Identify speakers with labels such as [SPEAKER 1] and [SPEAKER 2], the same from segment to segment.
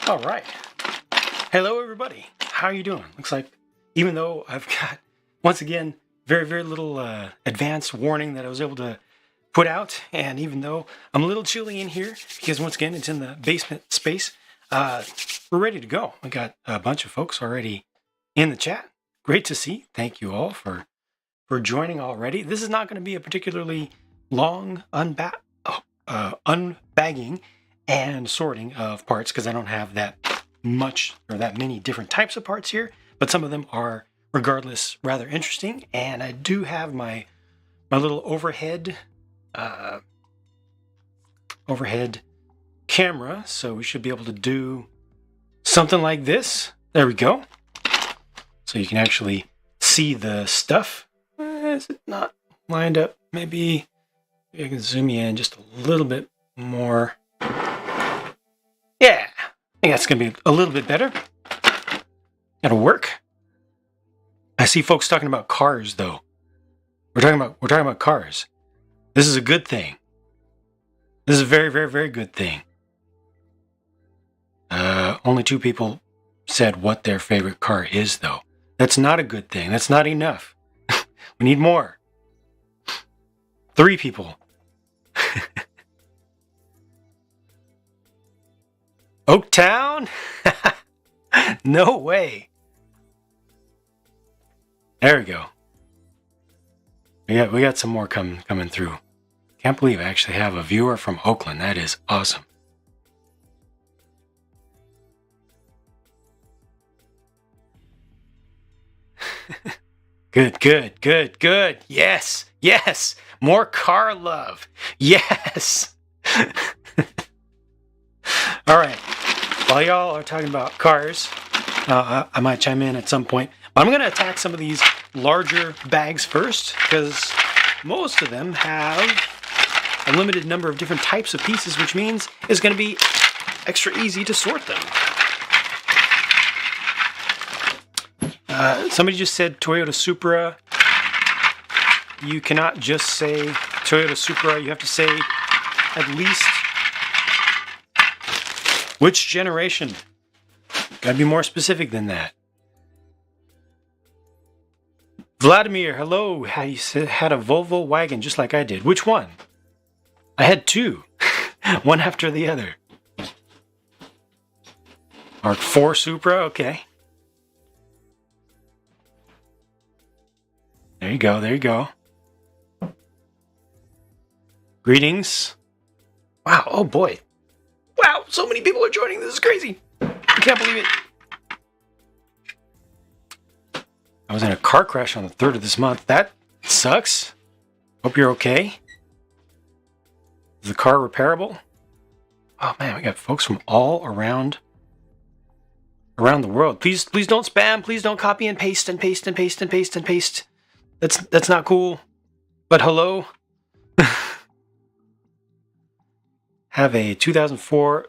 [SPEAKER 1] All right. Hello, everybody. How are you doing? Looks like, even though I've got, once again, very, very little advance warning that I was able to put out, and even though I'm a little chilly in here, because once again, it's in the basement space, we're ready to go. We got a bunch of folks already in the chat. Great to see. Thank you all for joining already. This is not going to be a particularly long unbagging and sorting of parts, because I don't have that much or that many different types of parts here, but some of them are regardless rather interesting. And I do have my little overhead camera, so we should be able to do something like this. There we go. So you can actually see the stuff. Is it not lined up? Maybe I can zoom you in just a little bit more. Yeah, I think that's going to be a little bit better. That'll work. I see folks talking about cars, though. We're talking about cars. This is a good thing. This is a very, very, very good thing. Only 2 people said what their favorite car is, though. That's not a good thing. That's not enough. We need more. 3 people. Oaktown? No way. There we go. We got some more coming through. Can't believe I actually have a viewer from Oakland. That is awesome. Good. Yes. More car love. Yes. All right. While y'all are talking about cars, I might chime in at some point. But I'm going to attack some of these larger bags first, because most of them have a limited number of different types of pieces, which means it's going to be extra easy to sort them. Somebody just said Toyota Supra. You cannot just say Toyota Supra. You have to say at least which generation. Gotta be more specific than that. Vladimir, hello. You had a Volvo wagon just like I did. Which one? I had 2. One after the other. Mark 4 Supra, okay. There you go. Greetings. Wow, oh boy. Wow, so many people are joining. This is crazy. I can't believe it. I was in a car crash on the 3rd of this month. That sucks. Hope you're okay. Is the car repairable? Oh man, we got folks from all around the world. Please don't spam. Please don't copy and paste and paste and paste and paste and paste. That's not cool. But hello. Have a 2004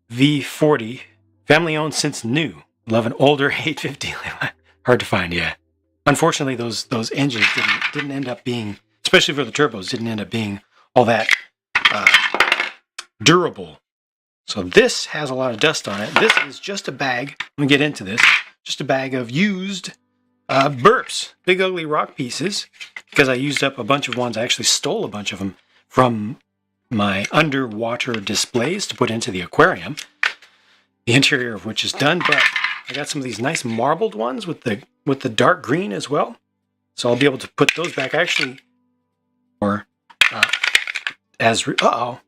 [SPEAKER 1] V40, family owned since new. Love an older 850. Hard to find, yeah. Unfortunately, those engines didn't end up being, especially for the turbos, didn't end up being all that durable. So this has a lot of dust on it. This is just a bag. Let me get into this. Just a bag of used burps, big ugly rock pieces, because I used up a bunch of ones. I actually stole a bunch of them from my underwater displays to put into the aquarium, the interior of which is done, but I got some of these nice marbled ones with the dark green as well, so I'll be able to put those back actually, or what's up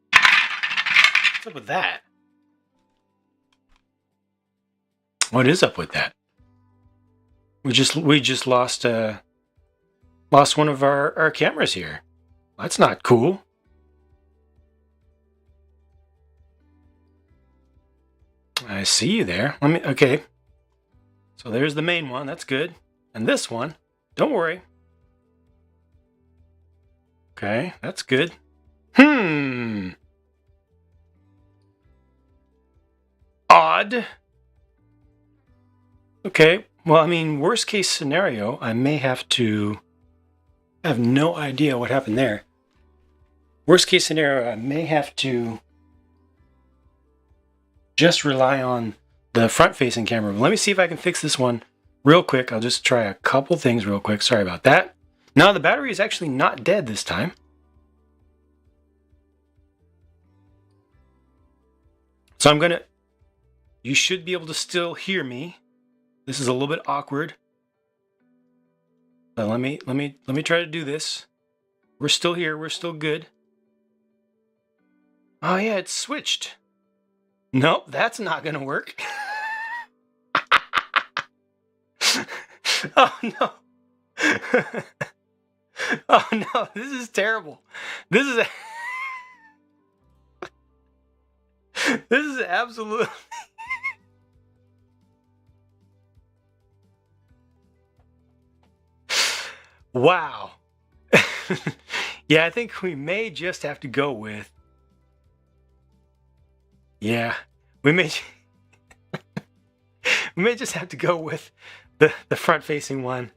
[SPEAKER 1] with that? What is up with that? We just lost one of our cameras here. That's not cool. I see you there. Okay. So there's the main one. That's good. And this one, don't worry. Okay, that's good. Odd. Okay. Well, I mean, worst case scenario, I may have to... I have no idea what happened there. Worst case scenario, I may have to just rely on the front-facing camera. Let me see if I can fix this one real quick. I'll just try a couple things real quick. Sorry about that. Now the battery is actually not dead this time. So I'm gonna, you should be able to still hear me. This is a little bit awkward. But let me try to do this. We're still here, we're still good. Oh yeah, it's switched. Nope, that's not gonna work. Oh no. Oh no, this is terrible. This is this is absolute. Wow. Yeah, I think we may just have to go with. Yeah, we may. We may just have to go with the front-facing one.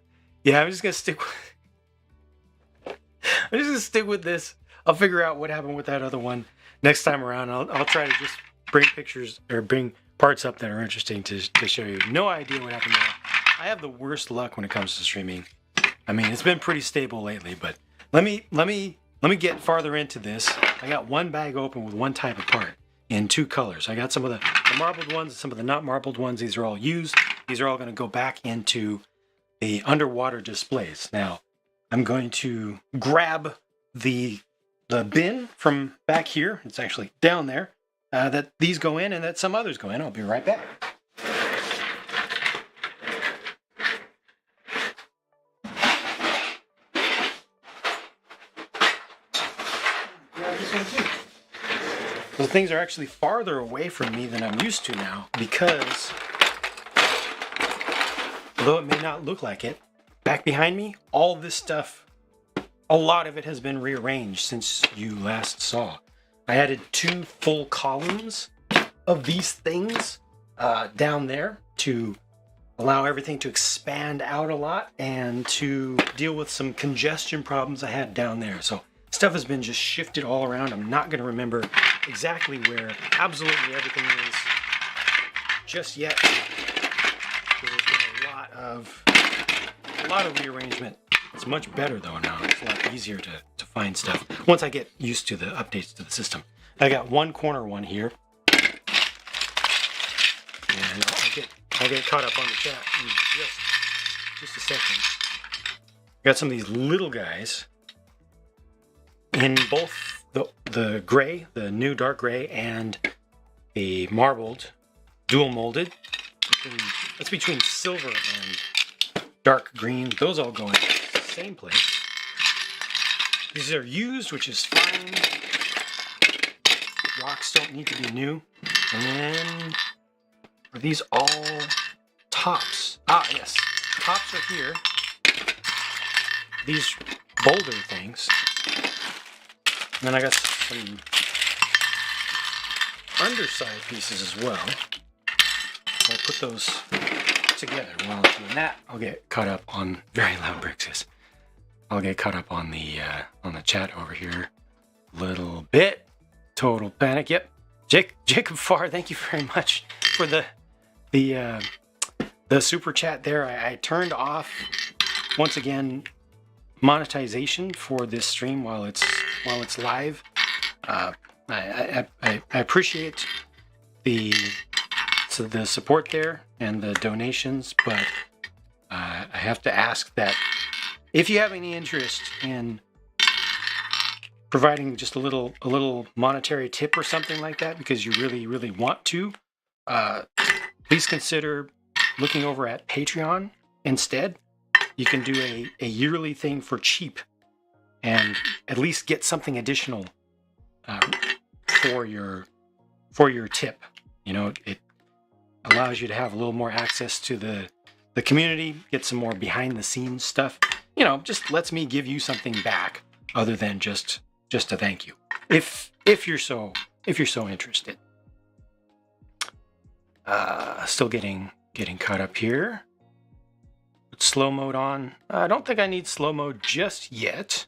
[SPEAKER 1] Yeah, I'm just gonna stick with this. I'll figure out what happened with that other one next time around. I'll try to just bring pictures or bring parts up that are interesting to show you. No idea what happened there. I have the worst luck when it comes to streaming. I mean, it's been pretty stable lately, but let me get farther into this. I got one bag open with one type of part in two colors. I got some of the marbled ones and some of the not marbled ones. These are all used. These are all going to go back into the underwater displays. Now, I'm going to grab the bin from back here. It's actually down there. That these go in and that some others go in. I'll be right back. Those things are actually farther away from me than I'm used to now because, although it may not look like it, back behind me, all this stuff, a lot of it has been rearranged since you last saw. I added 2 full columns of these things down there to allow everything to expand out a lot and to deal with some congestion problems I had down there. So stuff has been just shifted all around. I'm not going to remember exactly where absolutely everything is just yet. There's been a lot of rearrangement. It's much better though now. It's a lot easier to find stuff once I get used to the updates to the system. I got one corner one here, and I'll get caught up on the chat in just a second. Got some of these little guys in both the gray, the new dark gray, and the marbled, dual molded. That's between silver and dark green. Those all go in the same place. These are used, which is fine. Rocks don't need to be new. And then, are these all tops? Ah, yes. Tops are here. These boulder things. And then I got some underside pieces as well. I'll put those together. While I'm doing that, I'll get caught up on very loud bricks. I'll get caught up on the chat over here a little bit. Total panic. Yep. Jacob Farr, thank you very much for the super chat there. I turned off once again monetization for this stream while it's live. I appreciate the support there and the donations, but I have to ask that if you have any interest in providing just a little monetary tip or something like that, because you really want to, please consider looking over at Patreon instead. You can do a yearly thing for cheap and at least get something additional for your tip. You know, it allows you to have a little more access to the community, get some more behind the scenes stuff. You know, just lets me give you something back other than just a thank you. If you're so interested. Still getting caught up here. Put slow mode on. I don't think I need slow mode just yet.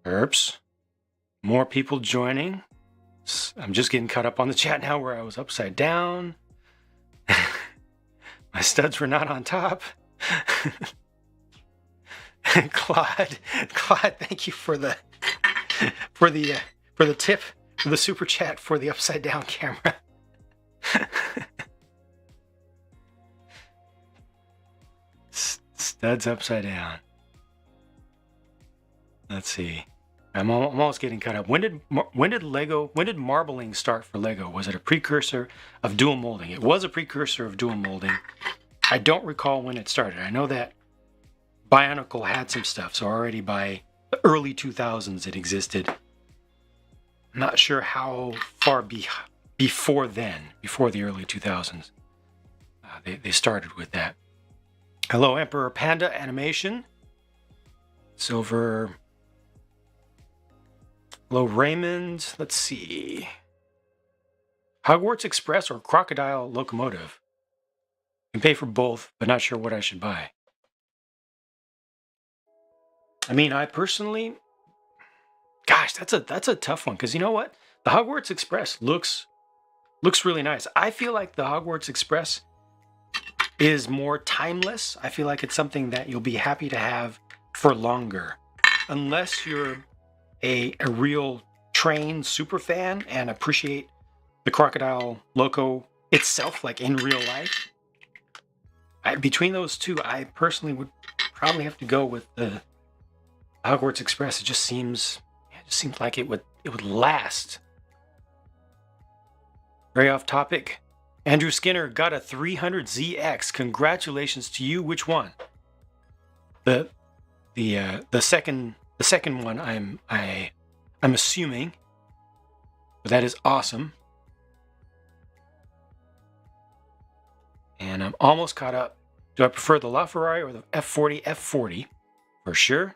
[SPEAKER 1] Oops. More people joining. I'm just getting caught up on the chat now where I was upside down. My studs were not on top. Claude, thank you for the tip, for the super chat for the upside down camera. Studs upside down. Let's see. I'm almost getting caught up. When did marbling start for Lego? Was it a precursor of dual molding? It was a precursor of dual molding. I don't recall when it started. I know that Bionicle had some stuff, so already by the early 2000s it existed. I'm not sure how far before then, before the early 2000s, they started with that. Hello, Emperor Panda Animation. Silver. Hello, Raymond. Let's see. Hogwarts Express or Crocodile Locomotive? I can pay for both, but not sure what I should buy. I mean, I personally... Gosh, that's a tough one, because you know what? The Hogwarts Express looks really nice. I feel like the Hogwarts Express is more timeless. I feel like it's something that you'll be happy to have for longer. Unless you're a real train super fan and appreciate the Crocodile Loco itself, like in real life. Between those two, I personally would probably have to go with the Hogwarts Express. It just seems like it would last. Very off topic. Andrew Skinner got a 300ZX. Congratulations to you. Which one? The second one I'm assuming. But that is awesome. And I'm almost caught up. Do I prefer the LaFerrari or the F40? F40 for sure.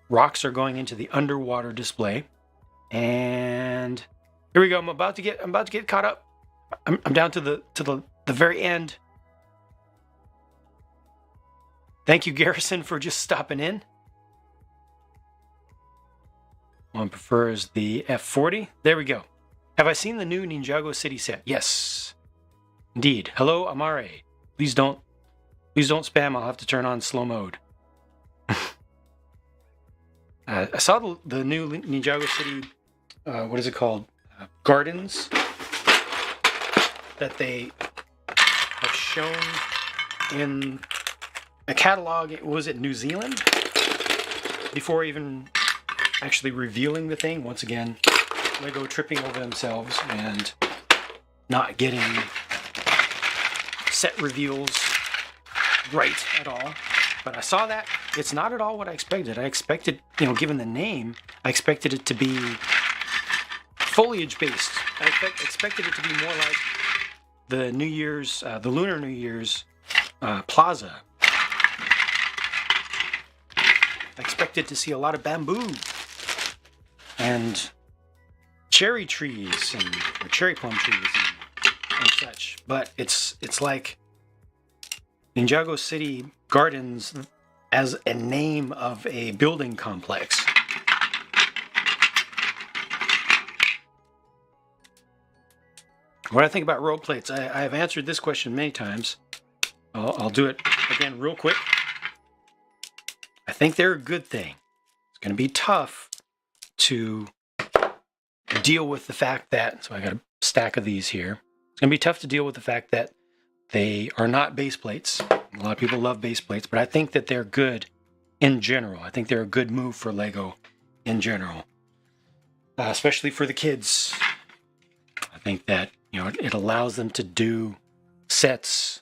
[SPEAKER 1] Rocks are going into the underwater display. And here we go. I'm about to get caught up. I'm down to the very end. Thank you, Garrison, for just stopping in. One prefers the F40. There we go. Have I seen the new Ninjago City set? Yes, indeed. Hello, Amare. Please don't spam. I'll have to turn on slow mode. I saw the new Ninjago City. What is it called? Gardens that they have shown in a catalog. Was it New Zealand? Before even actually revealing the thing. Once again, Lego tripping over themselves and not getting set reveals right at all. But I saw that. It's not at all what I expected. I expected, given the name, I expected it to be foliage based. I expected it to be more like the the Lunar New Year's plaza. I expected to see a lot of bamboo and cherry trees or cherry plum trees and such. But it's like Ninjago City Gardens as a name of a building complex. What I think about road plates, I have answered this question many times. I'll do it again real quick. I think they're a good thing. It's going to be tough to deal with the fact that, so I got a stack of these here. It's going to be tough to deal with the fact that they are not base plates. A lot of people love base plates, but I think that they're good in general. I think they're a good move for Lego in general, especially for the kids. I think that, it allows them to do sets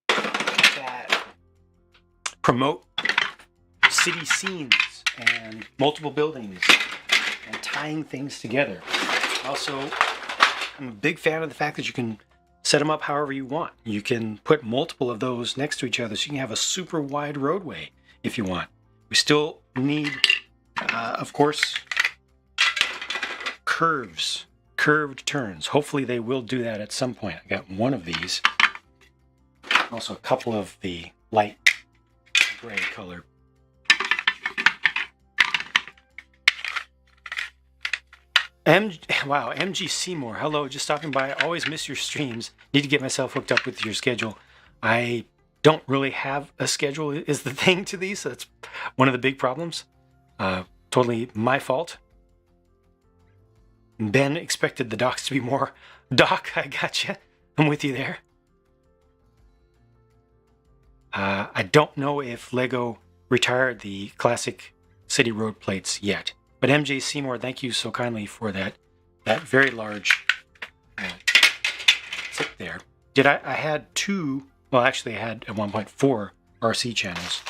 [SPEAKER 1] that promote city scenes and multiple buildings and tying things together. Also, I'm a big fan of the fact that you can set them up however you want. You can put multiple of those next to each other so you can have a super wide roadway if you want. We still need, of course, curved turns. Hopefully they will do that at some point. I got one of these. Also a couple of the light gray color. Wow, MG Seymour. Hello, just stopping by. Always miss your streams. Need to get myself hooked up with your schedule. I don't really have a schedule is the thing to these. So that's one of the big problems. Totally my fault. Ben expected the docs to be more. Doc, I gotcha. I'm with you there. I don't know if Lego retired the classic city road plates yet. But MJ Seymour, thank you so kindly for that very large tip there. I had two, well actually I had at one point 4 RC channels.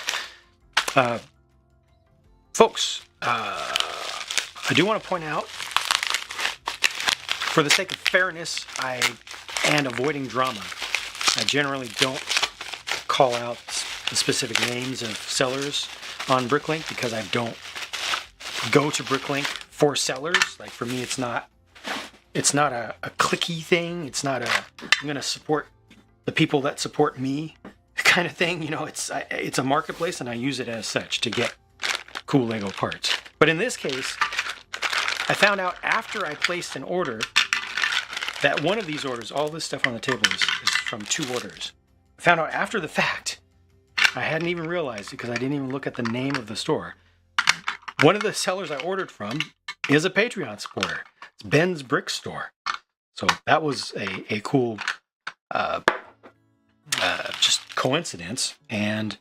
[SPEAKER 1] Folks, I do want to point out, for the sake of fairness and avoiding drama, I generally don't call out the specific names of sellers on Bricklink because I don't go to Bricklink for sellers. Like for me, it's not a clicky thing. It's not I'm going to support the people that support me kind of thing. You know, it's a marketplace and I use it as such to get cool Lego parts. But in this case, I found out after I placed an order that one of these orders, all this stuff on the table is from 2 orders. I found out after the fact. I hadn't even realized it because I didn't even look at the name of the store. One of the sellers I ordered from is a Patreon supporter. It's Ben's Brick Store. So that was a cool just coincidence. And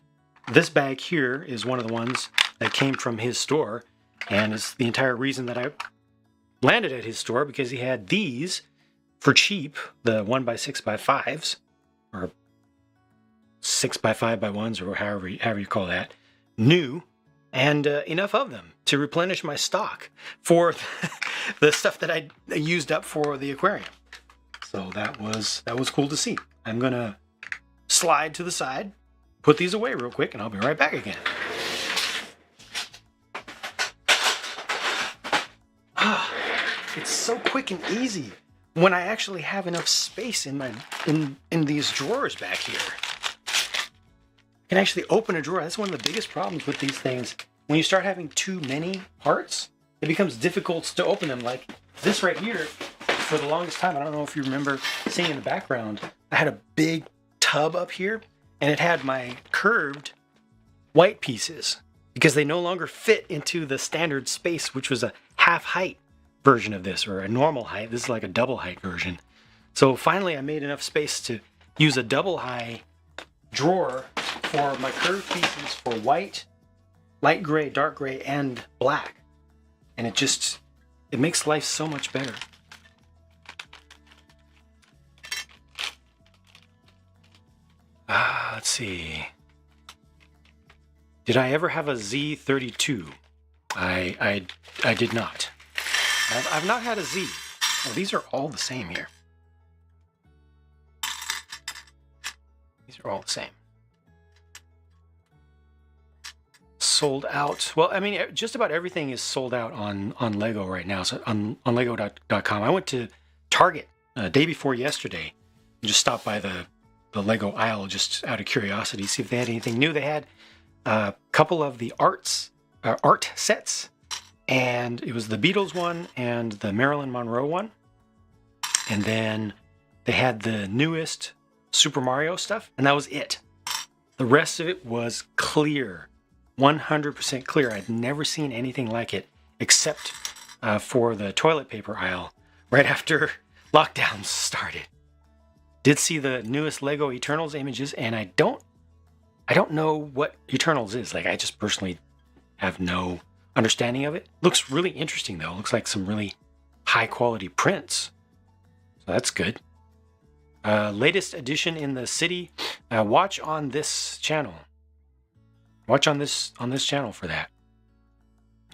[SPEAKER 1] this bag here is one of the ones that came from his store. And it's the entire reason that I landed at his store because he had these for cheap, the 1x6x5s, or 6x5x1s, or however you call that, new, and enough of them to replenish my stock for the stuff that I used up for the aquarium. So that was cool to see. I'm gonna slide to the side, put these away real quick, and I'll be right back again. It's so quick and easy when I actually have enough space in these drawers back here. I can actually open a drawer. That's one of the biggest problems with these things. When you start having too many parts, it becomes difficult to open them. Like this right here, for the longest time, I don't know if you remember seeing in the background, I had a big tub up here, and it had my curved white pieces because they no longer fit into the standard space, which was a half height version of this, or a normal height. This is like a double height version. So finally I made enough space to use a double high drawer for my curved pieces for white, light gray, dark gray, and black. And it makes life so much better. Let's see. Did I ever have a Z32? I did not. I've not had a Z. Oh, these are all the same here. These are all the same. Sold out. Well, I mean, just about everything is sold out on Lego right now. So on Lego.com. I went to Target day before yesterday and just stopped by the Lego aisle just out of curiosity, see if they had anything new. They had a couple of the art sets. And it was the Beatles one and the Marilyn Monroe one. And then they had the newest Super Mario stuff, and that was it. The rest of it was clear. 100% clear. I'd never seen anything like it, except for the toilet paper aisle right after lockdowns started. Did see the newest Lego Eternals images, and I don't know what Eternals is. Like, I just personally have no understanding of it. Looks really interesting though. Looks like some really high quality prints. So that's good. Latest edition in the city. Watch on this channel. Watch on this channel for that.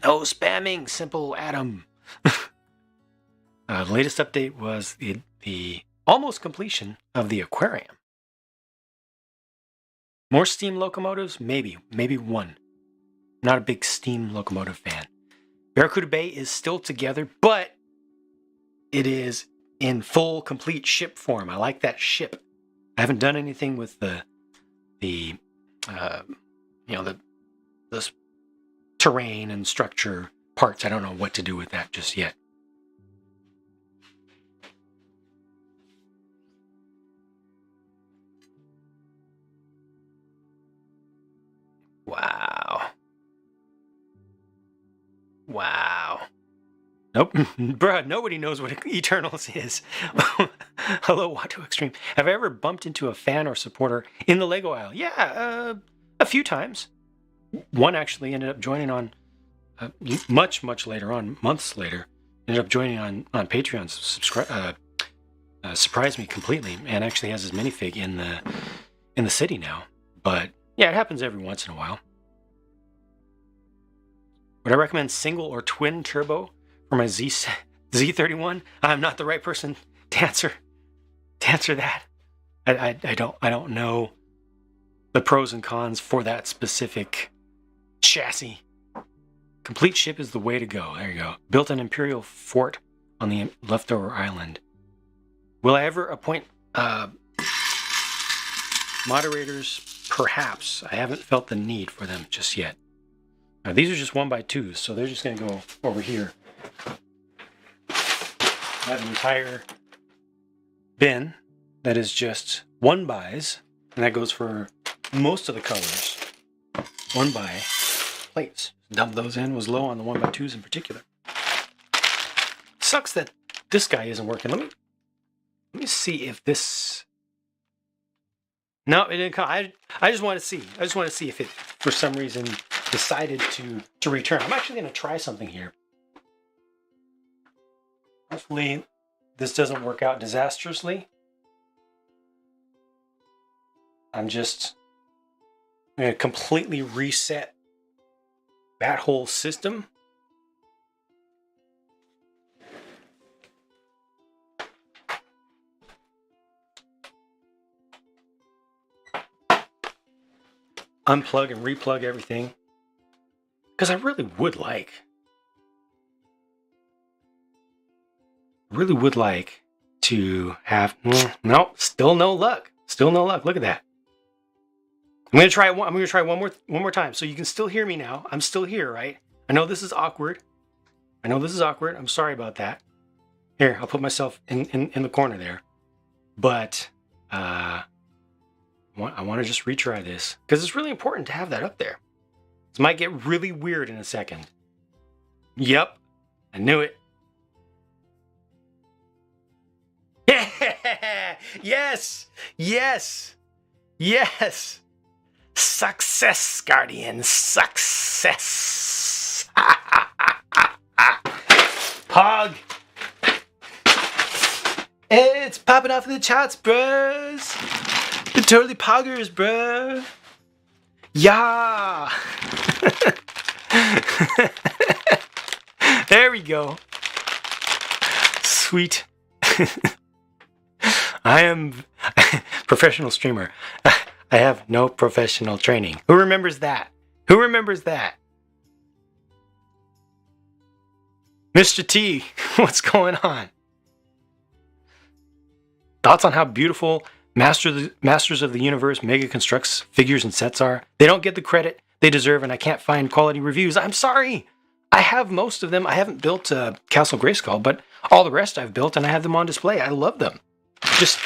[SPEAKER 1] No spamming, simple Adam. Latest update was the almost completion of the aquarium. More steam locomotives? Maybe one. Not a big steam locomotive fan. Barracuda Bay is still together, but it is in full, complete ship form. I like that ship. I haven't done anything with the terrain and structure parts. I don't know what to do with that just yet. Wow. Nope. Bruh, nobody knows what Eternals is. Hello, Watto Extreme. Have I ever bumped into a fan or supporter in the Lego aisle? Yeah, a few times. One actually ended up joining on much later on, months later. Ended up joining on Patreon. Surprised me completely, and actually has his minifig in the city now. But yeah, it happens every once in a while. Would I recommend single or twin turbo for my Z31? I'm not the right person to answer that. I don't know the pros and cons for that specific chassis. Complete ship is the way to go. There you go. Built an Imperial fort on the leftover island. Will I ever appoint moderators? Perhaps. I haven't felt the need for them just yet. Now, these are just 1x2s, so they're just going to go over here. I have an entire bin that is just 1xs, and that goes for most of the colors. 1x plates. Dump those in. Was low on the 1x2s in particular. Sucks that this guy isn't working. Let me see if this... No, it didn't come. I just want to see. I just want to see if it, for some reason, decided to return. I'm actually going to try something here. Hopefully, this doesn't work out disastrously. I'm just going to completely reset that whole system. Unplug and replug everything. Because I really would like to have... No, still no luck. Still no luck. Look at that. I'm going to try one more time so you can still hear me now. I'm still here, right? I know this is awkward. I'm sorry about that. Here, I'll put myself in the corner there. But I want to just retry this because it's really important to have that up there. This might get really weird in a second. Yep, I knew it. Yes, yes, yes. Success, Guardian, success. Pog. It's popping off in the charts, bros. They're totally poggers, bro. Yeah. There we go. Sweet. I am professional streamer. I have no professional training. Who remembers that? Who remembers that? Mr. T, what's going on? Thoughts on how beautiful Masters of the Universe mega constructs figures and sets are? They don't get the credit they deserve, and I can't find quality reviews. I'm sorry. I have most of them. I haven't built Castle Grayskull, but all the rest I've built, and I have them on display. I love them. Just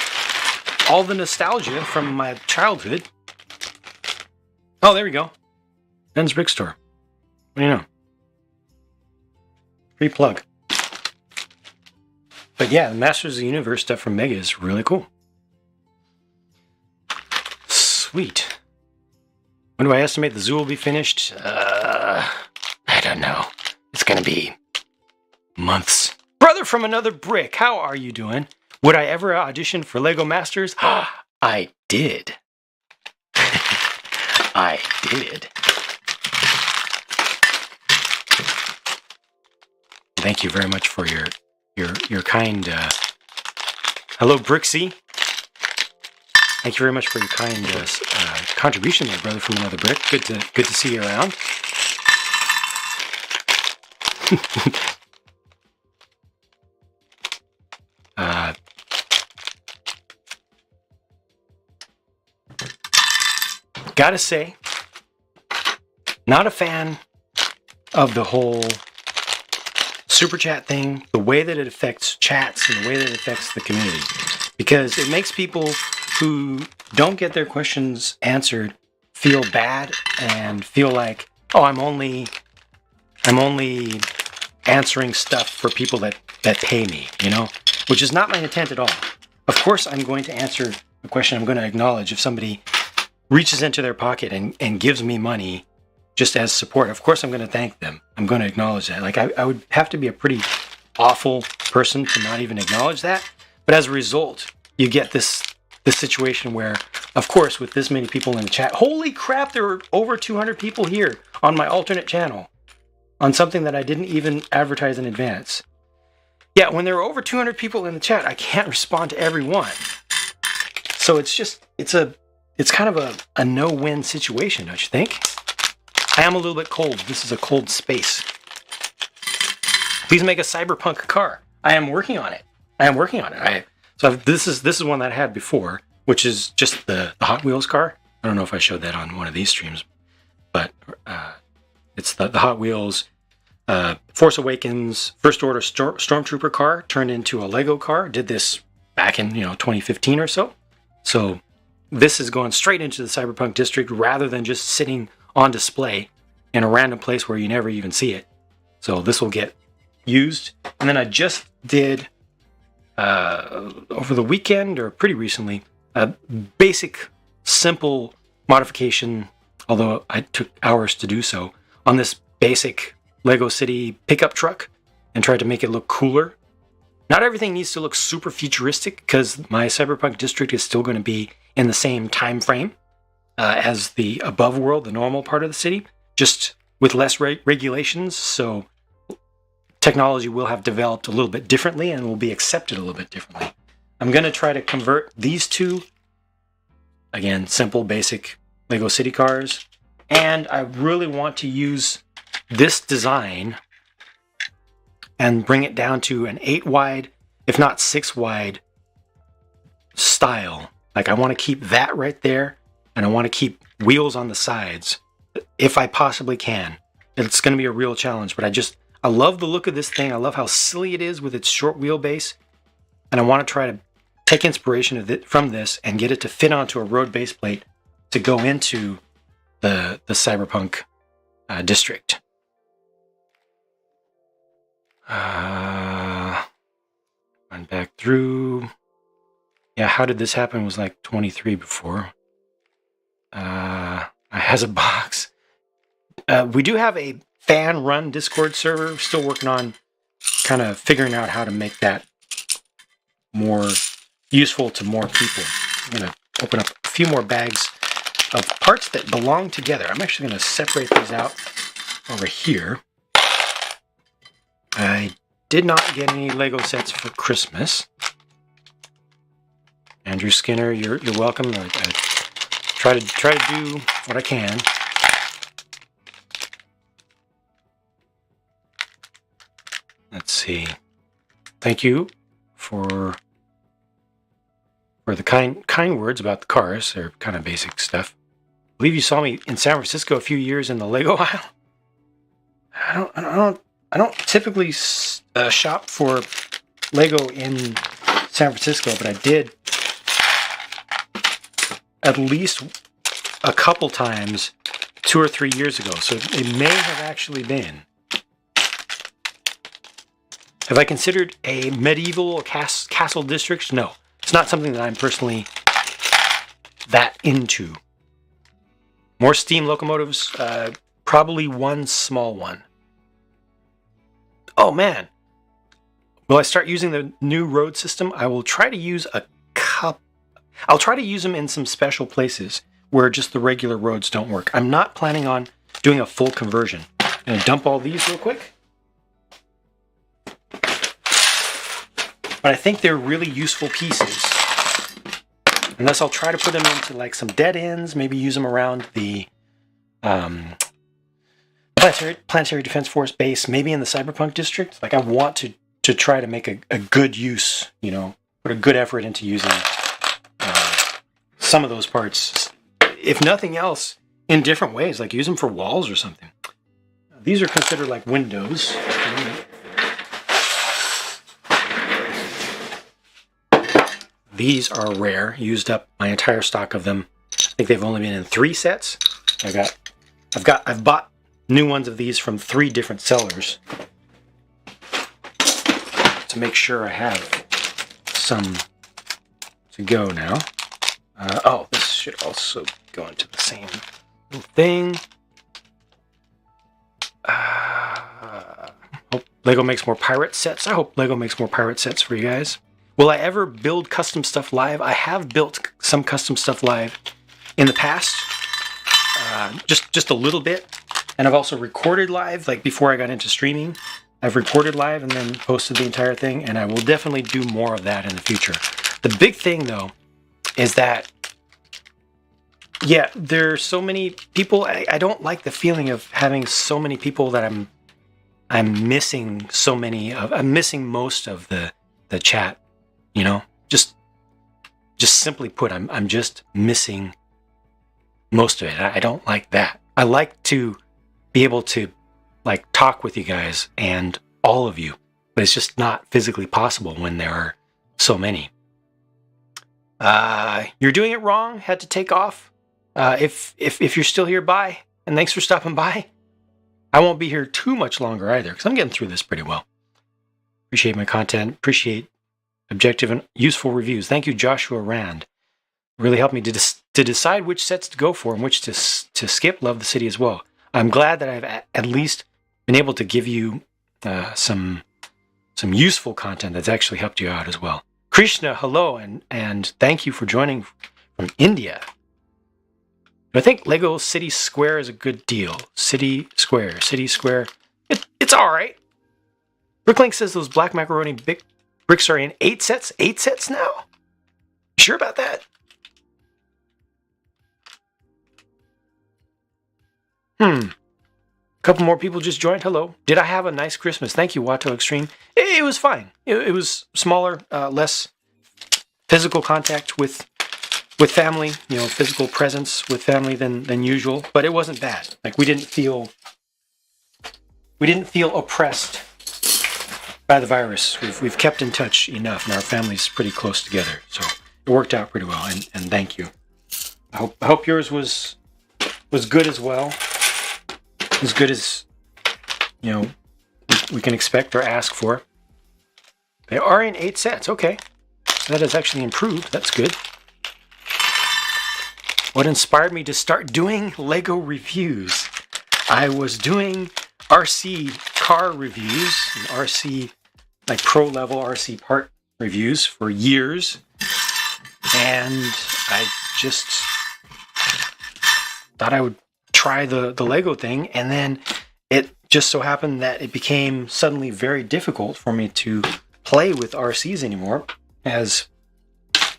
[SPEAKER 1] all the nostalgia from my childhood. Oh, there we go. Ben's Brick Store. What do you know? Free plug. But yeah, the Masters of the Universe stuff from Mega is really cool. Sweet. When do I estimate the zoo will be finished? I don't know. It's gonna be months. Brother from another brick, how are you doing? Would I ever audition for Lego Masters? I did. I did. Thank you very much for your kind. Hello, Brixie. Thank you very much for your kind contribution there, brother from another brick. Good to see you around. Gotta say, not a fan of the whole super chat thing, the way that it affects chats and the way that it affects the community, because it makes people who don't get their questions answered feel bad and feel like, oh, I'm only answering stuff for people that pay me, you know, which is not my intent at all. Of course, I'm going to answer a question. I'm going to acknowledge if somebody reaches into their pocket and gives me money just as support. Of course, I'm going to thank them. I'm going to acknowledge that. Like, I would have to be a pretty awful person to not even acknowledge that. But as a result, you get this situation where, of course, with this many people in the chat, holy crap, there were over 200 people here on my alternate channel on something that I didn't even advertise in advance. Yeah, when there are over 200 people in the chat, I can't respond to everyone. So it's kind of a no-win situation, don't you think? I am a little bit cold. This is a cold space. Please make a cyberpunk car. I am working on it. This is one that I had before, which is just the Hot Wheels car. I don't know if I showed that on one of these streams, but it's the Hot Wheels Force Awakens First Order Stormtrooper car turned into a Lego car. Did this back in 2015 or so. So this is going straight into the cyberpunk district rather than just sitting on display in a random place where you never even see it. So this will get used. And then I just did over the weekend, or pretty recently, a basic, simple modification, although I took hours to do so, on this basic Lego City pickup truck and tried to make it look cooler. Not everything needs to look super futuristic because my cyberpunk district is still going to be in the same time frame as the above world, the normal part of the city, just with less regulations. So technology will have developed a little bit differently and will be accepted a little bit differently. I'm going to try to convert these two, again, simple, basic Lego City cars. And I really want to use this design and bring it down to an 8 wide, if not 6 wide style. Like, I want to keep that right there, and I want to keep wheels on the sides if I possibly can. It's going to be a real challenge, but I love the look of this thing. I love how silly it is with its short wheelbase. And I want to try to take inspiration from this and get it to fit onto a road base plate to go into the cyberpunk district. Run back through. Yeah, how did this happen? It was like 23 before. It has a box. We do have a fan-run Discord server. Still working on kind of figuring out how to make that more useful to more people. I'm going to open up a few more bags of parts that belong together. I'm actually going to separate these out over here. I did not get any Lego sets for Christmas. Andrew Skinner, you're welcome. I try to do what I can. Let's see. Thank you for the kind words about the cars. They're kind of basic stuff. I believe you saw me in San Francisco a few years in the Lego aisle. I don't typically shop for Lego in San Francisco, but I did at least a couple times 2 or 3 years ago. So it may have actually been. Have I considered a medieval castle district? No. It's not something that I'm personally that into. More steam locomotives, probably one small one. Oh man. Will I start using the new road system? I will try to use a couple. I'll try to use them in some special places where just the regular roads don't work. I'm not planning on doing a full conversion. I'm going to dump all these real quick. But I think they're really useful pieces. Unless I'll try to put them into like some dead ends, maybe use them around the Planetary Defense Force base, maybe in the Cyberpunk district. Like, I want to try to make a good use, put a good effort into using some of those parts. If nothing else, in different ways, like use them for walls or something. These are considered like windows. These are rare. Used up my entire stock of them. I think they've only been in 3 sets. I've bought new ones of these from 3 different sellers. to make sure I have some to go now. Oh, this should also go into the same little thing. Hope Lego makes more pirate sets. I hope Lego makes more pirate sets for you guys. Will I ever build custom stuff live? I have built some custom stuff live in the past, just a little bit. And I've also recorded live, like before I got into streaming. I've recorded live and then posted the entire thing, and I will definitely do more of that in the future. The big thing, though, is that, yeah, there's so many people. I don't like the feeling of having so many people that I'm missing so many of. I'm missing most of the chat, you know. Just simply put, I'm just missing most of it. I don't like that. I like to be able to like talk with you guys and all of you, but it's just not physically possible when there are so many. You're doing it wrong. Had to take off. If you're still here, bye, and thanks for stopping by. I won't be here too much longer either, because I'm getting through this pretty well. Appreciate my content. Appreciate objective and useful reviews. Thank you, Joshua Rand. Really helped me to decide which sets to go for and which to skip. Love the city as well. I'm glad that I've at least been able to give you some useful content that's actually helped you out as well. Krishna, hello, and thank you for joining from India. I think Lego City Square is a good deal. City Square. It's all right. Bricklink says those black macaroni bricks are in 8 sets. 8 sets now? You sure about that? A couple more people just joined. Hello. Did I have a nice Christmas? Thank you, Watto Extreme. It was fine. It was smaller, less physical contact with family, you know, physical presence with family than usual, but it wasn't bad. Like we didn't feel oppressed by the virus. We've kept in touch enough, and our family's pretty close together, so it worked out pretty well. And thank you. I hope yours was good as well. As good as, you know, we can expect or ask for. They are in 8 sets. Okay. So that has actually improved. That's good. What inspired me to start doing Lego reviews? I was doing RC car reviews and RC, like pro-level RC part reviews for years. And I just thought I would try the Lego thing, and then it just so happened that it became suddenly very difficult for me to play with RCs anymore, as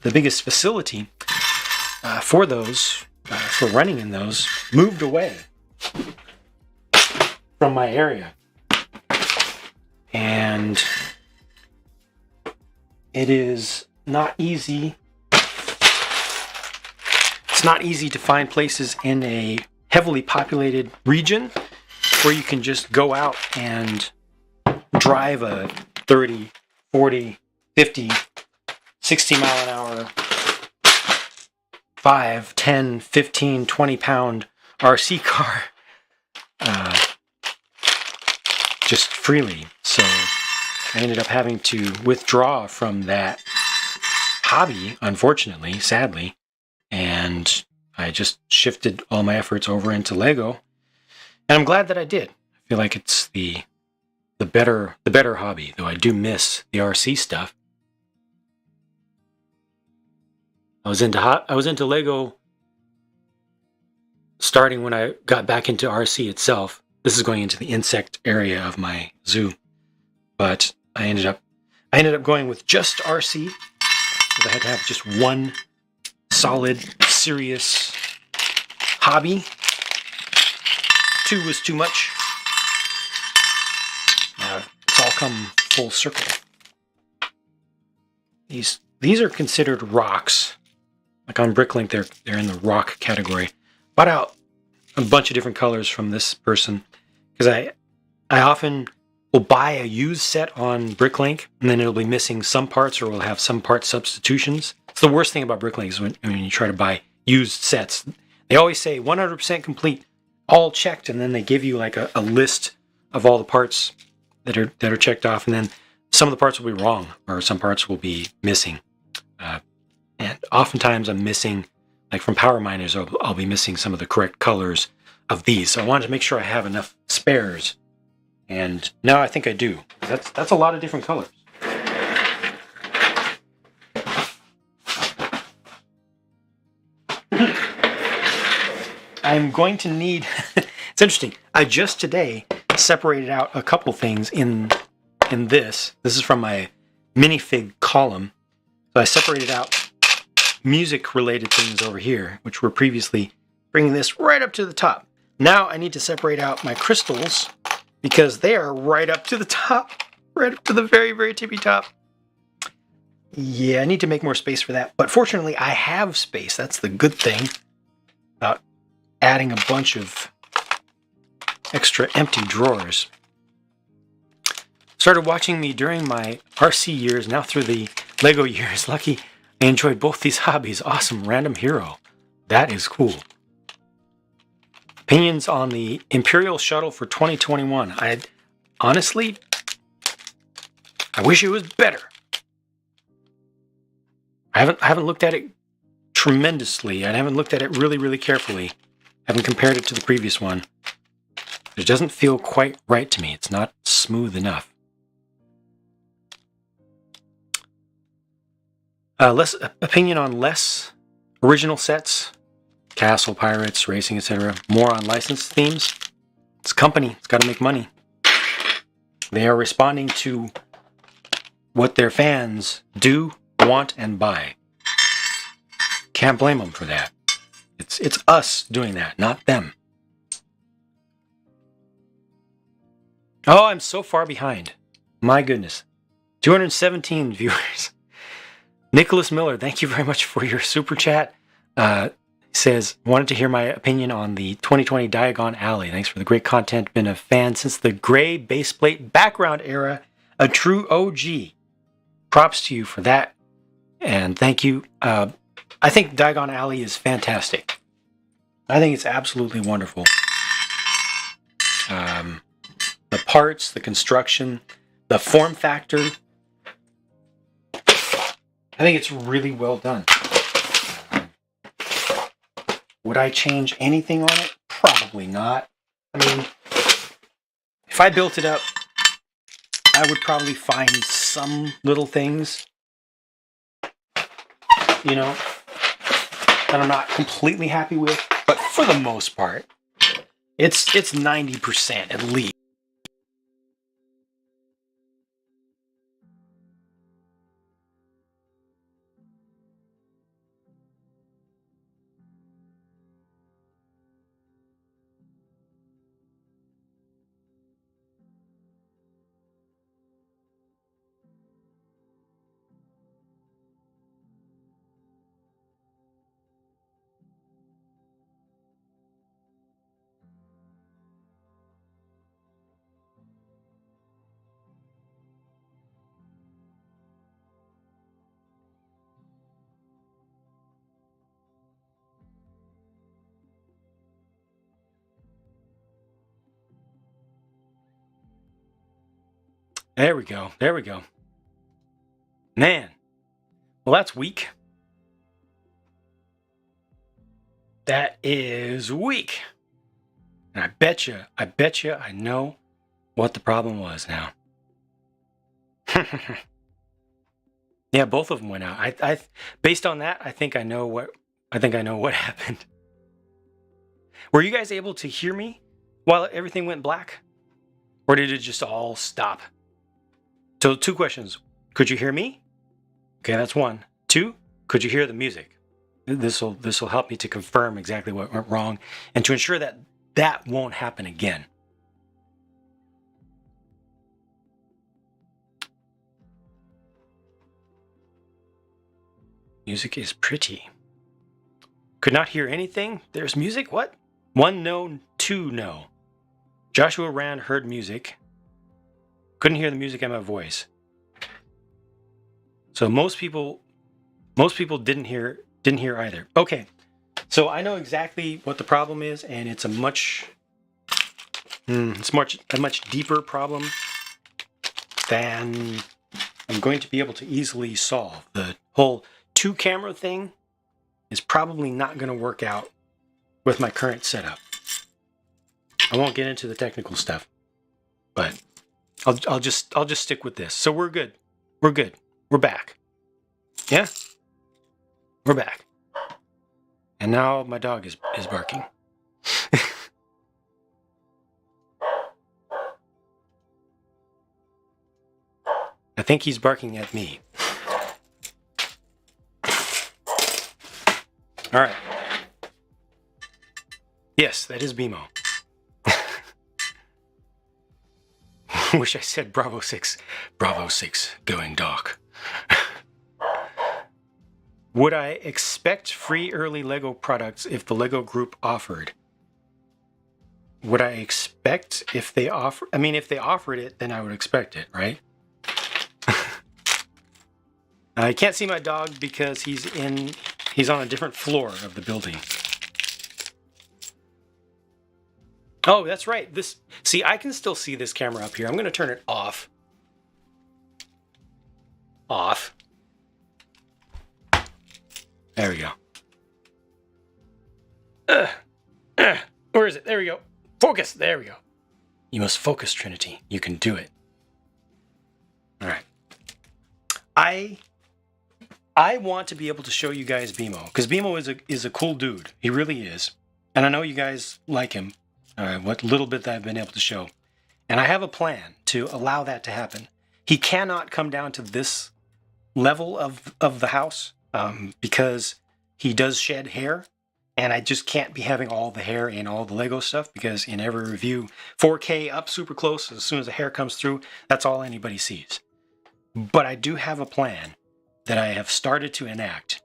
[SPEAKER 1] the biggest facility for those, for running in those, moved away from my area. And it is not easy. It's not easy to find places in a heavily populated region where you can just go out and drive a 30, 40, 50, 60 mile an hour, 5, 10, 15, 20 pound RC car just freely. So I ended up having to withdraw from that hobby, unfortunately, sadly, and I just shifted all my efforts over into Lego, and I'm glad that I did. I feel like it's the better hobby, though I do miss the RC stuff. I was into Lego starting when I got back into RC itself. This is going into the insect area of my zoo, but I ended up going with just RC because I had to have just one solid, serious hobby. 2 was too much. It's all come full circle. These are considered rocks. Like on Bricklink, they're in the rock category. Bought out a bunch of different colors from this person because I often will buy a used set on Bricklink, and then it'll be missing some parts, or we'll have some part substitutions. It's the worst thing about Bricklink is when you try to buy used sets. They always say 100% complete, all checked, and then they give you like a list of all the parts that are checked off, and then some of the parts will be wrong, or some parts will be missing. And oftentimes I'm missing, like from Power Miners, I'll be missing some of the correct colors of these. So I wanted to make sure I have enough spares. And now I think I do. That's a lot of different colors. I'm going to need... It's interesting. I just today separated out a couple things in this. This is from my minifig column. So I separated out music-related things over here, which were previously bringing this right up to the top. Now I need to separate out my crystals because they are right up to the top, right up to the very, very tippy top. Yeah, I need to make more space for that. But fortunately, I have space. That's the good thing about adding a bunch of extra empty drawers. Started watching me during my RC years, now through the Lego years. Lucky I enjoyed both these hobbies. Awesome. Random hero. That is cool. Opinions on the Imperial Shuttle for 2021. Honestly, I wish it was better. I haven't looked at it tremendously. I haven't looked at it really, really carefully. I haven't compared it to the previous one. It doesn't feel quite right to me. It's not smooth enough. Less opinion on less original sets, Castle, Pirates, Racing, etc. More on licensed themes. It's a company. It's got to make money. They are responding to what their fans do, want, and buy. Can't blame them for that. It's us doing that, not them. Oh, I'm so far behind. My goodness. 217 viewers. Nicholas Miller, thank you very much for your super chat. Says, wanted to hear my opinion on the 2020 Diagon Alley. Thanks for the great content. Been a fan since the gray baseplate background era. A true OG. Props to you for that. And thank you. I think Diagon Alley is fantastic. I think it's absolutely wonderful. The parts, the construction, the form factor. I think it's really well done. Would I change anything on it? Probably not. I mean, if I built it up, I would probably find some little things, you know, that I'm not completely happy with. But for the most part, it's 90% at least. There we go. There we go. Man. Well, that's weak. That is weak. And I bet you I know what the problem was now. Yeah, both of them went out. I based on that, I think I know what happened. Were you guys able to hear me while everything went black? Or did it just all stop? So 2 questions. Could you hear me? Okay, that's 1. 2, could you hear the music? This will help me to confirm exactly what went wrong and to ensure that that won't happen again. Music is pretty. Could not hear anything? There's music? What? 1 no, 2 no. Joshua Rand heard music. Couldn't hear the music in my voice. So most people didn't hear either. Okay. So I know exactly what the problem is, and it's a much deeper problem than I'm going to be able to easily solve. The whole 2-camera thing is probably not going to work out with my current setup. I won't get into the technical stuff, but I'll just stick with this. So we're good. We're good. We're back. Yeah? We're back. And now my dog is barking. I think he's barking at me. All right. Yes, that is BMO. Wish I said Bravo 6. Bravo 6 going dark. Would I expect free early Lego products if the Lego group offered? Would I expect if they offer? I mean, if they offered it, then I would expect it, right? I can't see my dog because he's on a different floor of the building. Oh, that's right. See, I can still see this camera up here. I'm going to turn it off. Off. There we go. Where is it? There we go. Focus. There we go. You must focus, Trinity. You can do it. All right. I want to be able to show you guys BMO, because BMO is a cool dude. He really is. And I know you guys like him. What little bit that I've been able to show. And I have a plan to allow that to happen. He cannot come down to this level of the house because he does shed hair. And I just can't be having all the hair in all the Lego stuff, because in every review, 4K up super close, as soon as the hair comes through, that's all anybody sees. But I do have a plan that I have started to enact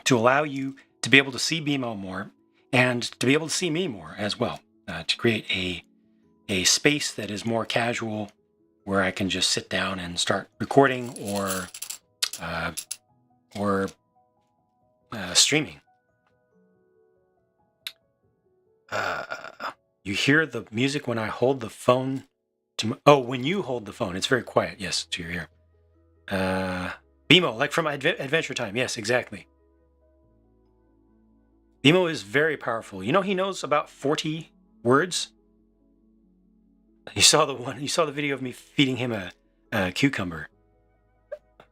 [SPEAKER 1] to allow you to be able to see BMO more and to be able to see me more as well. To create a space that is more casual, where I can just sit down and start recording or streaming. You hear the music when I hold the phone when you hold the phone. It's very quiet. Yes, to your ear. BMO, like from Adventure Time. Yes, exactly. BMO is very powerful. You know, he knows about 40 words. You saw the video of me feeding him a cucumber.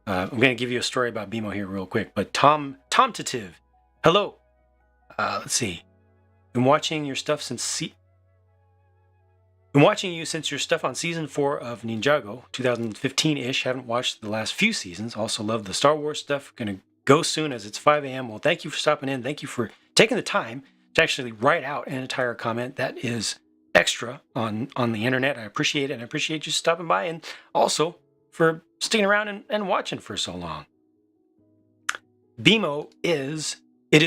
[SPEAKER 1] I'm going to give you a story about BMO here real quick. But Tom Tativ, hello. Let's see. Been watching your stuff since your stuff on season 4 of Ninjago, 2015-ish. Haven't watched the last few seasons. Also love the Star Wars stuff. Gonna go soon as it's 5 a.m. Well, thank you for stopping in. Thank you for taking the time to actually write out an entire comment. That is extra on the internet. I appreciate it, and I appreciate you stopping by, and also for sticking around and watching for so long. BMO is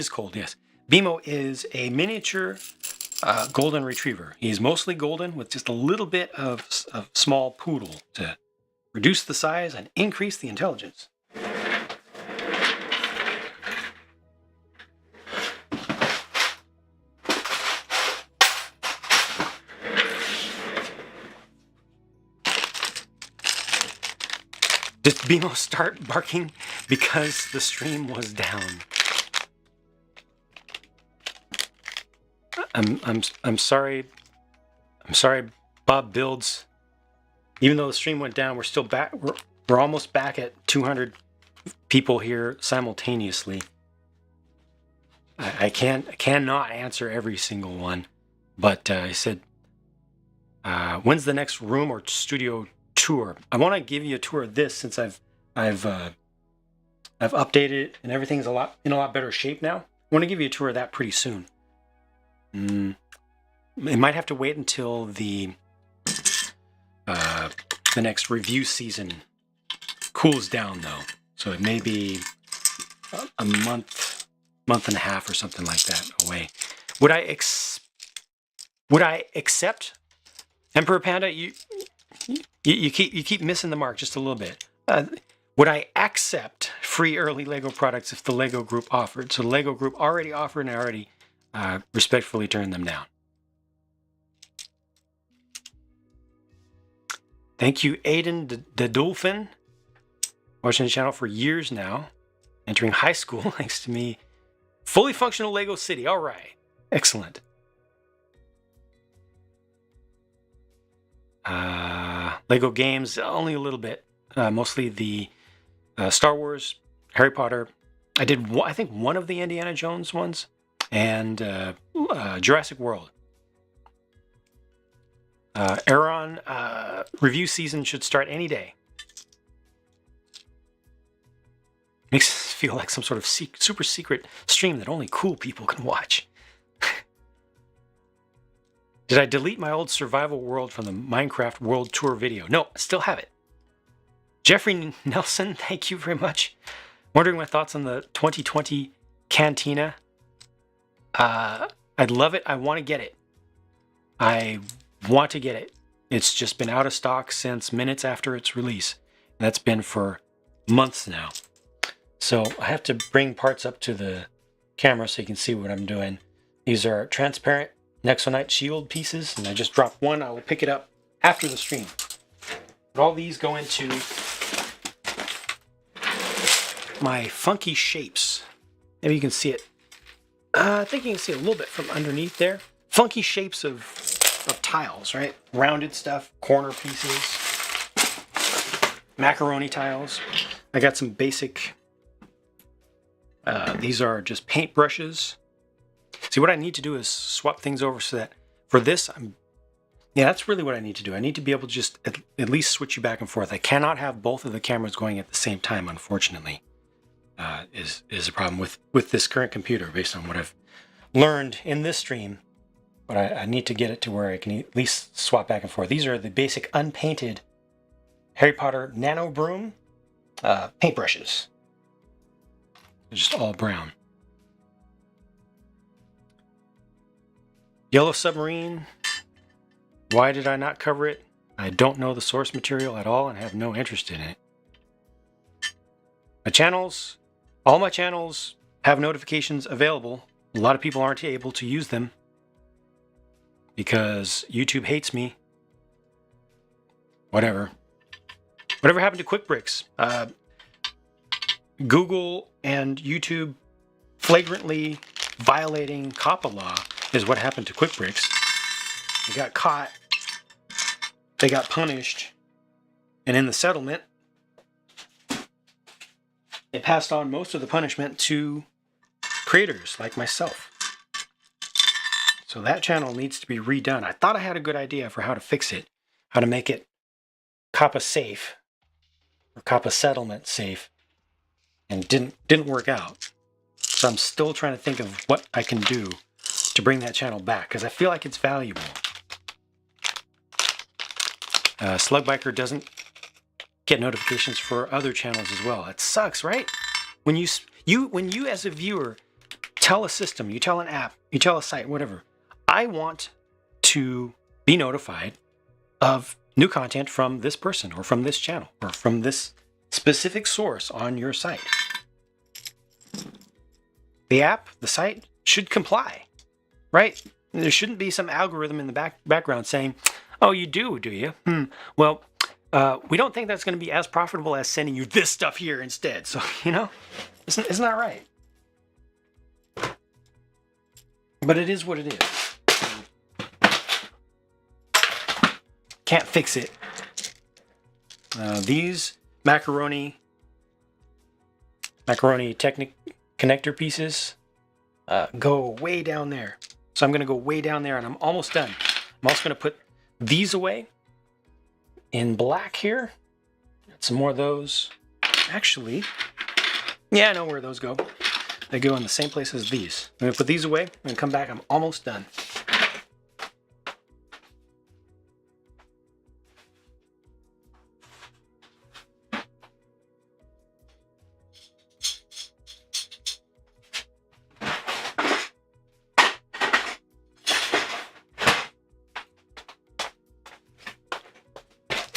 [SPEAKER 1] cold, yes. BMO is a miniature golden retriever. He's mostly golden with just a little bit of small poodle to reduce the size and increase the intelligence. Did BMO start barking because the stream was down? I'm sorry. I'm sorry, Bob Builds. Even though the stream went down, we're still back. We're almost back at 200 people here simultaneously. I cannot answer every single one, but I said, when's the next room or studio tour? I want to give you a tour of this since I've updated it and everything's in a lot better shape now. I want to give you a tour of that pretty soon. It might have to wait until the next review season cools down, though. So it may be a month and a half or something like that away. Would I accept Emperor Panda? You keep missing the mark just a little bit. Would I accept free early Lego products if the Lego group offered? So the Lego group already offered, and I already respectfully turned them down. Thank you, Aiden the Dolphin. Watching the channel for years now. Entering high school thanks to me. Fully functional Lego City. All right. Excellent. Lego games, only a little bit. Mostly the Star Wars, Harry Potter. I did, I think, one of the Indiana Jones ones. And Jurassic World. Aaron, review season should start any day. Makes us feel like some sort of super secret stream that only cool people can watch. Did I delete my old survival world from the Minecraft World Tour video? No, I still have it. Jeffrey Nelson, thank you very much. Wondering my thoughts on the 2020 Cantina. I'd love it. I want to get it. I want to get it. It's just been out of stock since minutes after its release. And that's been for months now. So I have to bring parts up to the camera so you can see what I'm doing. These are transparent Nexo shield pieces, and I just dropped one. I will pick it up after the stream. But all these go into my funky shapes. Maybe you can see it. I think you can see a little bit from underneath there. Funky shapes of tiles, right? Rounded stuff, corner pieces, macaroni tiles. I got some basic, these are just paint brushes. See, what I need to do is swap things over so that for this, yeah, that's really what I need to do. I need to be able to just at least switch you back and forth. I cannot have both of the cameras going at the same time, unfortunately, is a problem with this current computer based on what I've learned in this stream. But I need to get it to where I can at least swap back and forth. These are the basic unpainted Harry Potter Nano Broom paintbrushes. They're just all brown. Yellow Submarine. Why did I not cover it? I don't know the source material at all and have no interest in it. My channels, all my channels have notifications available. A lot of people aren't able to use them because YouTube hates me. Whatever happened to Quick Bricks? Google and YouTube flagrantly violating COPPA law is what happened to Quick Bricks. They got caught. They got punished. And in the settlement, they passed on most of the punishment to creators like myself. So that channel needs to be redone. I thought I had a good idea for how to fix it, how to make it COPPA safe, or COPPA settlement safe, and didn't work out. So I'm still trying to think of what I can do to bring that channel back, because I feel like it's valuable. Slugbiker doesn't get notifications for other channels as well. It sucks, right? When you as a viewer tell a system, you tell an app, you tell a site, whatever, I want to be notified of new content from this person or from this channel or from this specific source on your site. The app, the site should comply, right? There shouldn't be some algorithm in the background saying, oh, you do you? Well, we don't think that's going to be as profitable as sending you this stuff here instead. So, you know, isn't that right? But it is what it is. Can't fix it. These macaroni connector pieces go way down there. So I'm going to go way down there and I'm almost done. I'm also going to put these away in black here. Got some more of those. Actually, yeah, I know where those go. They go in the same place as these. I'm going to put these away and come back. I'm almost done.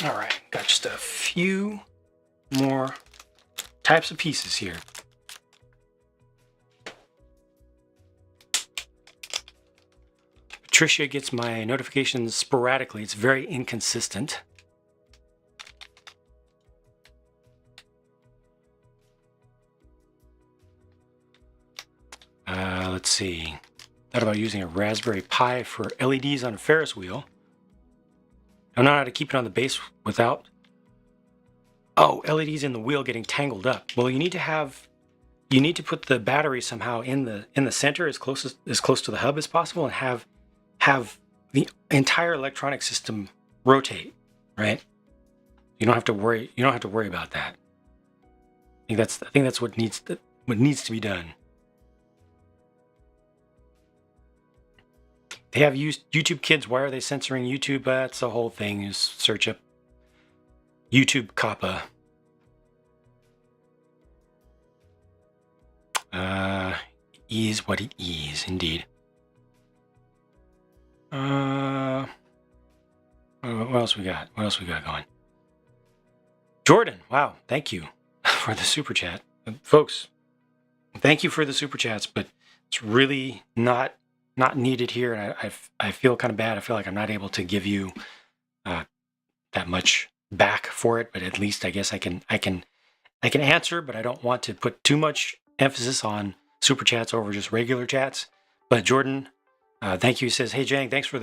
[SPEAKER 1] All right, got just a few more types of pieces here. Patricia gets my notifications sporadically. It's very inconsistent. Let's see. Thought about using a Raspberry Pi for LEDs on a Ferris wheel. I don't know how to keep it on the base without... Oh, LEDs in the wheel getting tangled up. Well, you need to put the battery somehow in the center as close to the hub as possible, and have the entire electronic system rotate, right? You don't have to worry about that. I think that's what needs to be done. They have used YouTube Kids. Why are they censoring YouTube? That's the whole thing. Is search up YouTube COPPA. Is what it is, indeed. What else we got? What else we got going? Jordan, wow, thank you for the super chat. Folks, thank you for the super chats, but it's really not needed here. And I feel kind of bad. I feel like I'm not able to give you that much back for it, but at least I guess I can answer, but I don't want to put too much emphasis on super chats over just regular chats. But Jordan, thank you. He says, "Hey Jang, thanks for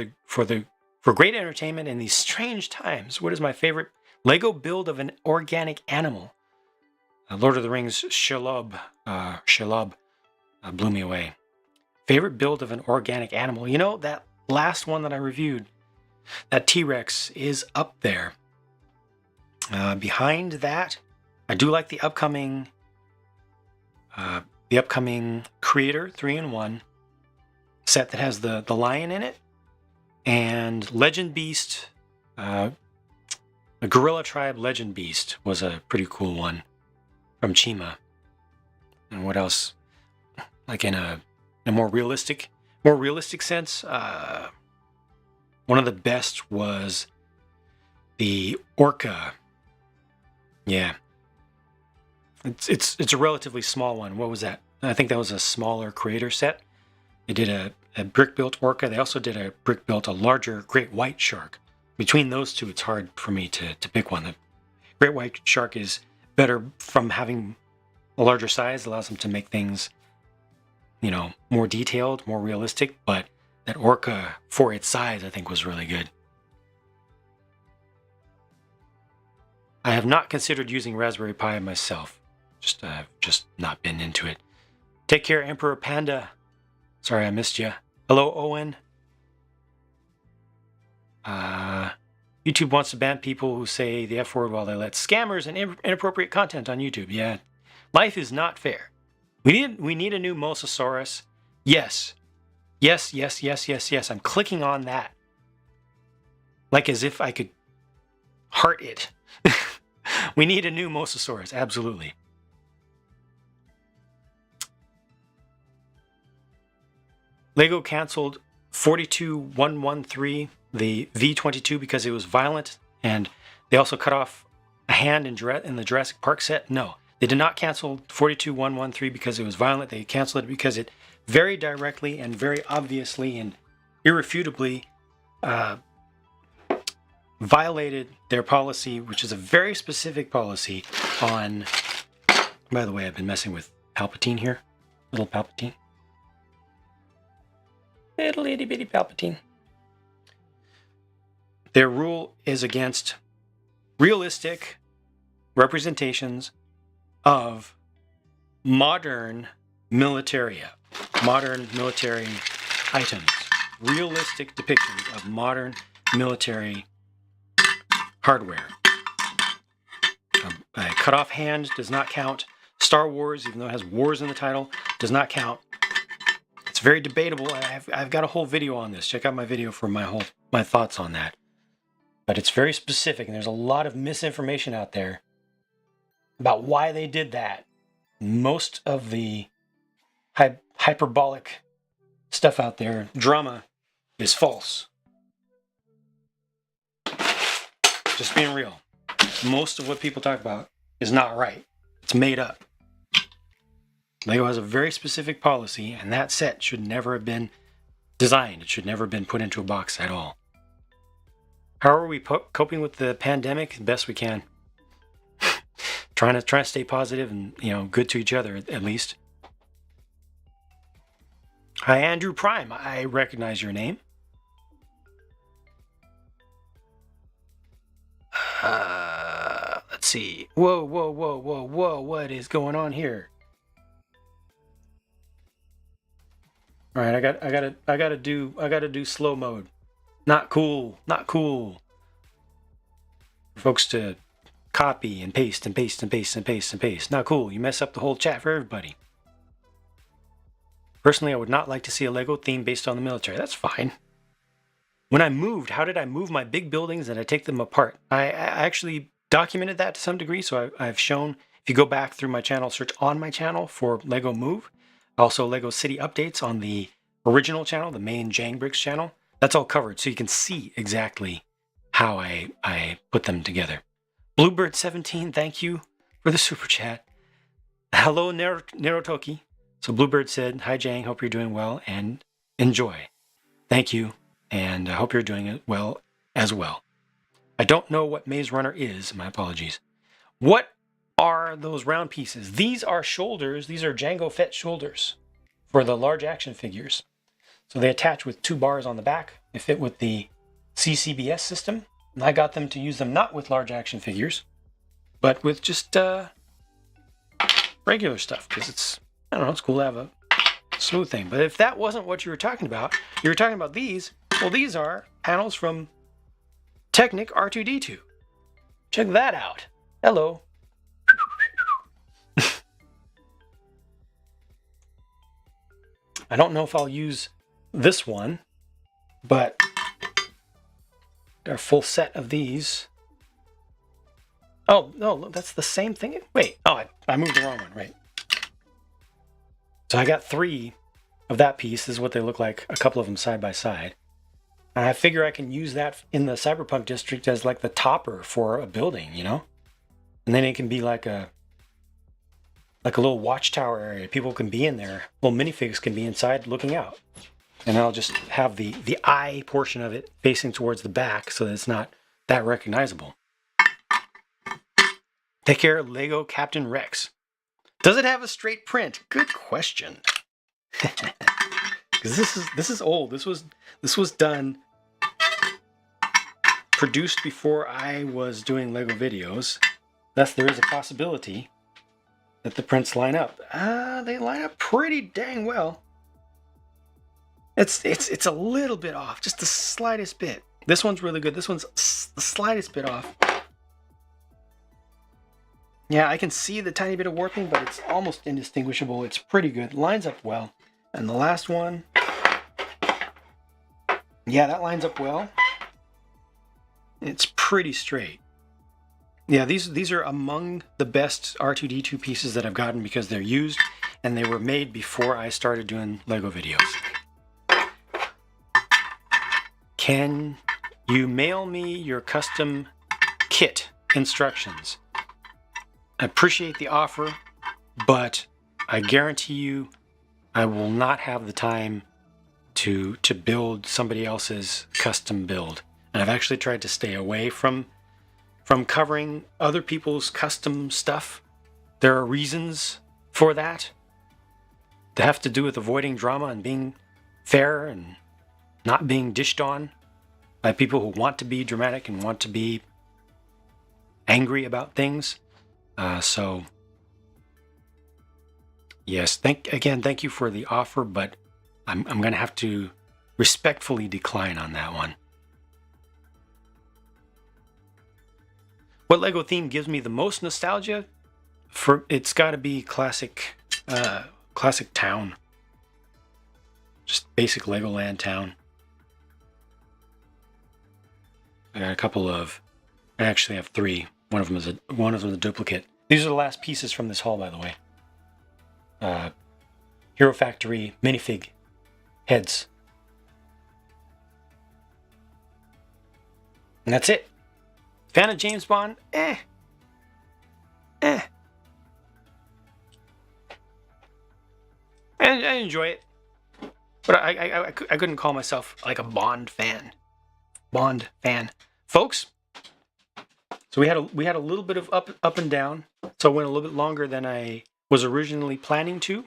[SPEAKER 1] great entertainment in these strange times. What is my favorite Lego build of an organic animal?" Lord of the Rings Shelob blew me away. Favorite build of an organic animal. You know, that last one that I reviewed, that T-Rex is up there. Behind that, I do like the upcoming Creator 3-in-1 set that has the lion in it, and Legend Beast, the Gorilla Tribe Legend Beast was a pretty cool one from Chima. And what else? Like in a more realistic sense, one of the best was the Orca. Yeah. It's a relatively small one. What was that? I think that was a smaller Creator set. They did a brick-built Orca. They also did a brick-built, a larger great white shark. Between those two, it's hard for me to pick one. The great white shark is better from having a larger size. It allows them to make things, more detailed, more realistic. But that Orca, for its size, I think was really good. I have not considered using Raspberry Pi myself. Just not been into it. Take care, Emperor Panda. Sorry I missed you. Hello, Owen. YouTube wants to ban people who say the F word while they let scammers and inappropriate content on YouTube. Yeah, life is not fair. We need a new Mosasaurus. Yes. I'm clicking on that, like as if I could heart it. We need a new Mosasaurus. Absolutely. Lego canceled 42113, the V22, because it was violent, and they also cut off a hand in the Jurassic Park set. No, they did not cancel 42113 because it was violent. They canceled it because it very directly and very obviously and irrefutably violated their policy, which is a very specific policy on... By the way, I've been messing with Palpatine here. Little Palpatine. Little itty bitty Palpatine. Their rule is against realistic representations of modern military items. Realistic depictions of modern military hardware. A cut-off hand does not count. Star Wars, even though it has wars in the title, does not count. It's very debatable. I've got a whole video on this. Check out my video for my thoughts on that. But it's very specific, and there's a lot of misinformation out there about why they did that. Most of the hyperbolic stuff out there, drama, is false. Just being real. Most of what people talk about is not right. It's made up. Lego has a very specific policy, and that set should never have been designed. It should never have been put into a box at all. How are we coping with the pandemic? Best we can. trying to stay positive and, good to each other, at least. Hi, Andrew Prime. I recognize your name. Let's see. Whoa, whoa, whoa, whoa, whoa. What is going on here? All right, I gotta do slow mode. Not cool. Not cool. For folks to copy and paste and paste and paste and paste and paste. Not cool. You mess up the whole chat for everybody. Personally, I would not like to see a Lego theme based on the military. That's fine. When I moved, how did I move my big buildings and I take them apart? I actually documented that to some degree, so I've shown, if you go back through my channel, search on my channel for Lego Move, also Lego City updates on the original channel, the main Jang Bricks channel. That's all covered, so you can see exactly how I put them together. Bluebird17, thank you for the super chat. Hello, Nerotoki. So Bluebird said, hi Jang, hope you're doing well and enjoy. Thank you, and I hope you're doing it well as well. I don't know what Maze Runner is, my apologies. What are those round pieces? These are shoulders, these are Jango Fett shoulders for the large action figures. So they attach with 2 bars on the back. They fit with the CCBS system. And I got them to use them not with large action figures, but with just regular stuff, because it's, I don't know, it's cool to have a smooth thing. But if that wasn't what you were talking about these. Well, these are panels from Technic R2-D2. Check that out. Hello. I don't know if I'll use this one, but got a full set of these. Oh, no, that's the same thing. Wait, oh, I moved the wrong one, right. So I got 3 of that piece. This is what they look like, a couple of them side by side. And I figure I can use that in the Cyberpunk district as like the topper for a building, you know? And then it can be like a little watchtower area. People can be in there. Little minifigs can be inside looking out. And I'll just have the eye portion of it facing towards the back so that it's not that recognizable. Take care, Lego Captain Rex. Does it have a straight print? Good question. Because this is old. This was done, produced before I was doing Lego videos. Thus, there is a possibility that the prints line up. They line up pretty dang well. It's a little bit off, just the slightest bit. This one's really good. This one's the slightest bit off. Yeah, I can see the tiny bit of warping, but it's almost indistinguishable. It's pretty good. Lines up well. And the last one, yeah, that lines up well. It's pretty straight. Yeah, these are among the best R2-D2 pieces that I've gotten because they're used and they were made before I started doing Lego videos. Can you mail me your custom kit instructions? I appreciate the offer, but I guarantee you I will not have the time to build somebody else's custom build. And I've actually tried to stay away from covering other people's custom stuff. There are reasons for that. They have to do with avoiding drama and being fair and not being dished on by people who want to be dramatic and want to be angry about things. So, yes, thank you for the offer, but I'm going to have to respectfully decline on that one. What Lego theme gives me the most nostalgia? It's got to be classic town. Just basic Legoland town. I got a couple of. I actually have 3. One of them is a duplicate. These are the last pieces from this haul, by the way. Hero Factory minifig heads. And that's it. Fan of James Bond? I enjoy it. But I couldn't call myself like a Bond fan. Folks, so we had a little bit of up and down. So it went a little bit longer than I was originally planning to.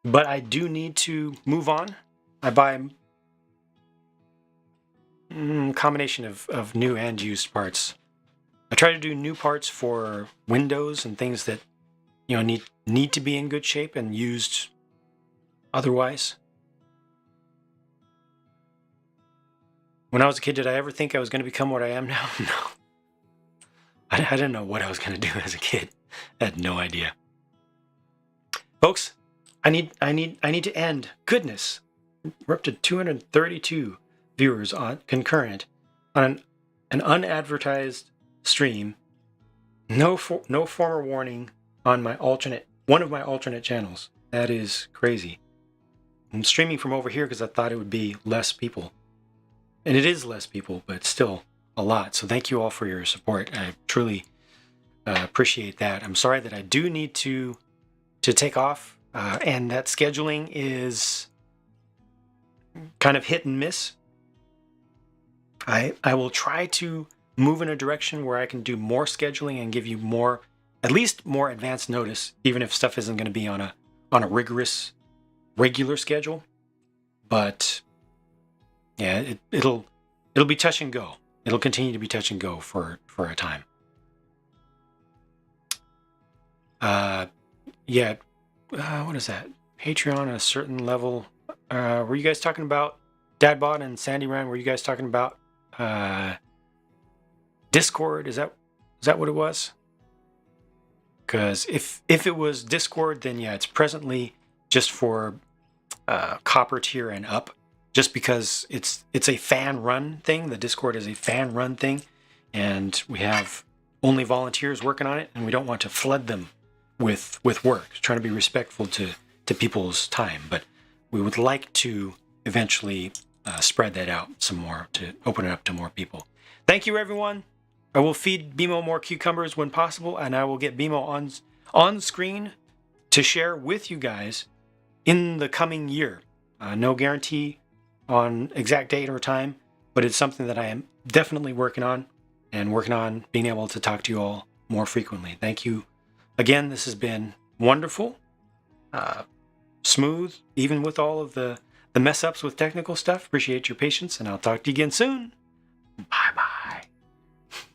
[SPEAKER 1] But I do need to move on. I buy a combination of new and used parts. I try to do new parts for windows and things that need to be in good shape and used otherwise. When I was a kid, did I ever think I was going to become what I am now? No. I didn't know what I was going to do as a kid. I had no idea. Folks, I need to end. Goodness, we're up to 232 viewers on concurrent on an unadvertised stream. No former warning on one of my alternate channels. That is crazy. I'm streaming from over here because I thought it would be less people. And it is less people, but still a lot. So thank you all for your support. I truly appreciate that. I'm sorry that I do need to take off, and that scheduling is kind of hit and miss. I will try to move in a direction where I can do more scheduling and give you at least more advanced notice, even if stuff isn't going to be on a rigorous, regular schedule. But yeah, it'll be touch and go. It'll continue to be touch and go for a time. What is that? Patreon at a certain level. Were you guys talking about Dadbot and Sandy Ryan? Were you guys talking about Discord? Is that what it was? Because if it was Discord, then yeah, it's presently just for copper tier and up. Just because it's a fan-run thing. The Discord is a fan-run thing, and we have only volunteers working on it, and we don't want to flood them with work. Trying to be respectful to people's time, but we would like to eventually spread that out some more to open it up to more people. Thank you, everyone. I will feed BMO more cucumbers when possible, and I will get BMO on screen to share with you guys in the coming year. No guarantee on exact date or time, but it's something that I am definitely working on being able to talk to you all more frequently. Thank you again. This has been wonderful, smooth, even with all of the mess ups with technical stuff. Appreciate your patience, and I'll talk to you again soon. Bye bye.